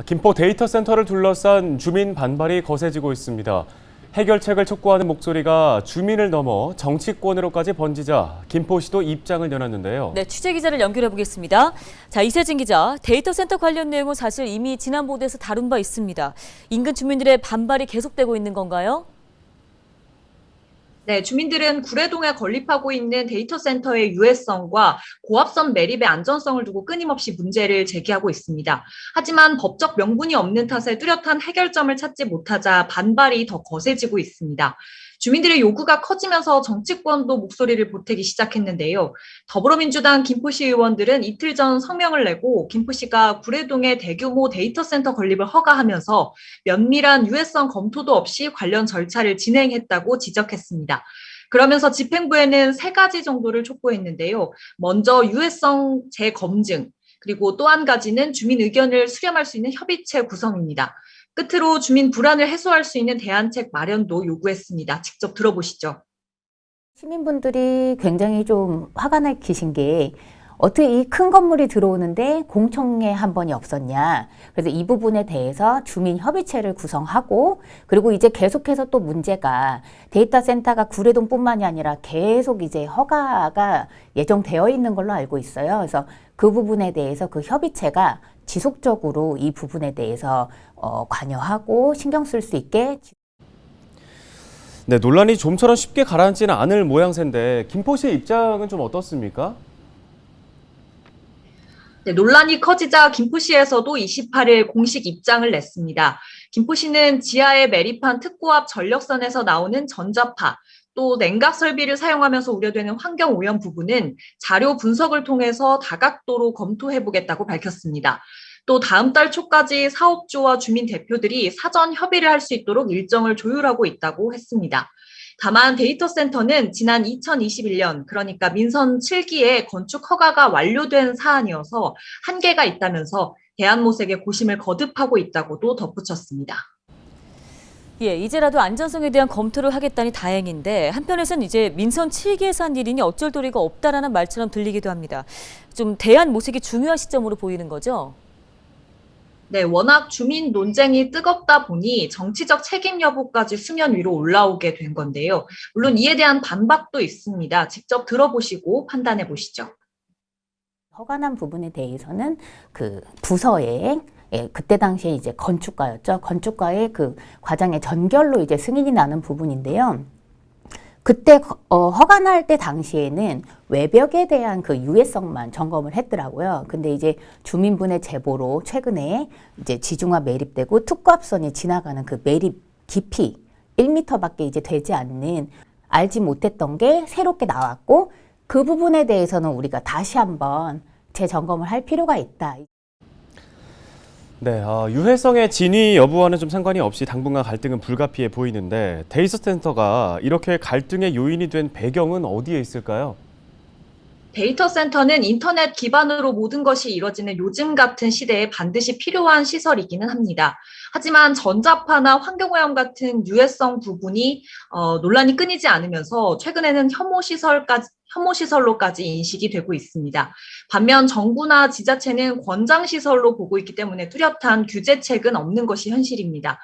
김포 데이터 센터를 둘러싼 주민 반발이 거세지고 있습니다. 해결책을 촉구하는 목소리가 주민을 넘어 정치권으로까지 번지자 김포시도 입장을 내놨는데요. 네, 취재 기자를 연결해 보겠습니다. 자, 이세진 기자, 데이터 센터 관련 내용은 사실 이미 지난 보도에서 다룬 바 있습니다. 인근 주민들의 반발이 계속되고 있는 건가요? 네, 주민들은 구례동에 건립하고 있는 데이터 센터의 유해성과 고압선 매립의 안전성을 두고 끊임없이 문제를 제기하고 있습니다. 하지만 법적 명분이 없는 탓에 뚜렷한 해결점을 찾지 못하자 반발이 더 거세지고 있습니다. 주민들의 요구가 커지면서 정치권도 목소리를 보태기 시작했는데요. 더불어민주당 김포시 의원들은 이틀 전 성명을 내고 김포시가 구례동에 대규모 데이터 센터 건립을 허가하면서 면밀한 유해성 검토도 없이 관련 절차를 진행했다고 지적했습니다. 그러면서 집행부에는 세 가지 정도를 촉구했는데요. 먼저 유해성 재검증, 그리고 또 한 가지는 주민 의견을 수렴할 수 있는 협의체 구성입니다. 끝으로 주민 불안을 해소할 수 있는 대안책 마련도 요구했습니다. 직접 들어보시죠. 시민분들이 굉장히 좀 화가 나시신 게 어떻게 이 큰 건물이 들어오는데 공청회 한 번이 없었냐. 그래서 이 부분에 대해서 주민협의체를 구성하고 그리고 이제 계속해서 또 문제가 데이터 센터가 구례동뿐만이 아니라 계속 이제 허가가 예정되어 있는 걸로 알고 있어요. 그래서 그 부분에 대해서 그 협의체가 지속적으로 이 부분에 대해서 관여하고 신경 쓸 수 있게. 네, 논란이 좀처럼 쉽게 가라앉지는 않을 모양새인데 김포시의 입장은 좀 어떻습니까? 네, 논란이 커지자 김포시에서도 28일 공식 입장을 냈습니다. 김포시는 지하에 매립한 특고압 전력선에서 나오는 전자파, 또 냉각 설비를 사용하면서 우려되는 환경오염 부분은 자료 분석을 통해서 다각도로 검토해보겠다고 밝혔습니다. 또 다음 달 초까지 사업주와 주민 대표들이 사전 협의를 할 수 있도록 일정을 조율하고 있다고 했습니다. 다만 데이터 센터는 지난 2021년, 그러니까 민선 7기에 건축 허가가 완료된 사안이어서 한계가 있다면서 대안모색에 고심을 거듭하고 있다고도 덧붙였습니다. 예, 이제라도 안전성에 대한 검토를 하겠다니 다행인데 한편에서는 이제 민선 7기에서 한 일이니 어쩔 도리가 없다라는 말처럼 들리기도 합니다. 좀 대안 모색이 중요한 시점으로 보이는 거죠? 네, 워낙 주민 논쟁이 뜨겁다 보니 정치적 책임 여부까지 수면 위로 올라오게 된 건데요. 물론 이에 대한 반박도 있습니다. 직접 들어보시고 판단해 보시죠. 허가난 부분에 대해서는 그 부서에 그때 당시에 이제 건축가였죠. 건축가의 그 과장의 전결로 이제 승인이 나는 부분인데요. 그때 허가 날 때 당시에는 외벽에 대한 그 유해성만 점검을 했더라고요. 근데 이제 주민분의 제보로 최근에 이제 지중화 매립되고 특고압선이 지나가는 그 매립 깊이 1m밖에 이제 되지 않는 알지 못했던 게 새롭게 나왔고 그 부분에 대해서는 우리가 다시 한번 재점검을 할 필요가 있다. 네, 유해성의 진위 여부와는 좀 상관이 없이 당분간 갈등은 불가피해 보이는데 데이터 센터가 이렇게 갈등의 요인이 된 배경은 어디에 있을까요? 데이터 센터는 인터넷 기반으로 모든 것이 이루어지는 요즘 같은 시대에 반드시 필요한 시설이기는 합니다. 하지만 전자파나 환경오염 같은 유해성 부분이 논란이 끊이지 않으면서 최근에는 혐오시설로까지 인식이 되고 있습니다. 반면 정부나 지자체는 권장시설로 보고 있기 때문에 뚜렷한 규제책은 없는 것이 현실입니다.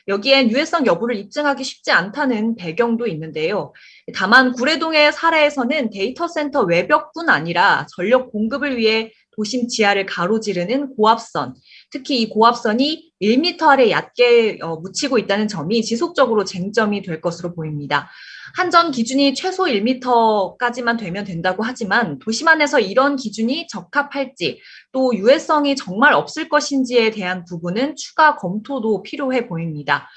여기엔 유해성 여부를 입증하기 쉽지 않다는 배경도 있는데요. 다만 구례동의 사례에서는 데이터 센터 외벽뿐 아니라 전력 공급을 위해 도심 지하를 가로지르는 고압선, 특히 이 고압선이 1m 아래 얕게 묻히고 있다는 점이 지속적으로 쟁점이 될 것으로 보입니다. 한전 기준이 최소 1m까지만 되면 된다고 하지만 도심 안에서 이런 기준이 적합할지 또 유해성이 정말 없을 것인지에 대한 부분은 추가 검토도 필요해 보입니다.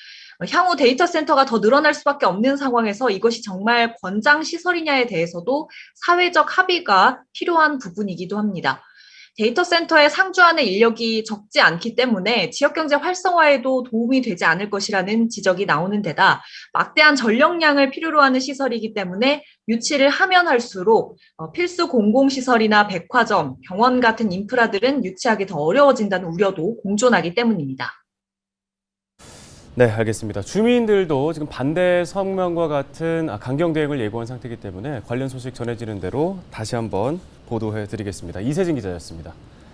향후 데이터 센터가 더 늘어날 수밖에 없는 상황에서 이것이 정말 권장 시설이냐에 대해서도 사회적 합의가 필요한 부분이기도 합니다. 데이터 센터에 상주하는 인력이 적지 않기 때문에 지역경제 활성화에도 도움이 되지 않을 것이라는 지적이 나오는 데다 막대한 전력량을 필요로 하는 시설이기 때문에 유치를 하면 할수록 필수 공공시설이나 백화점, 병원 같은 인프라들은 유치하기 더 어려워진다는 우려도 공존하기 때문입니다. 네, 알겠습니다. 주민들도 지금 반대 성명과 같은 강경 대응을 예고한 상태이기 때문에 관련 소식 전해지는 대로 다시 한번 보도해 드리겠습니다. 이세진 기자였습니다.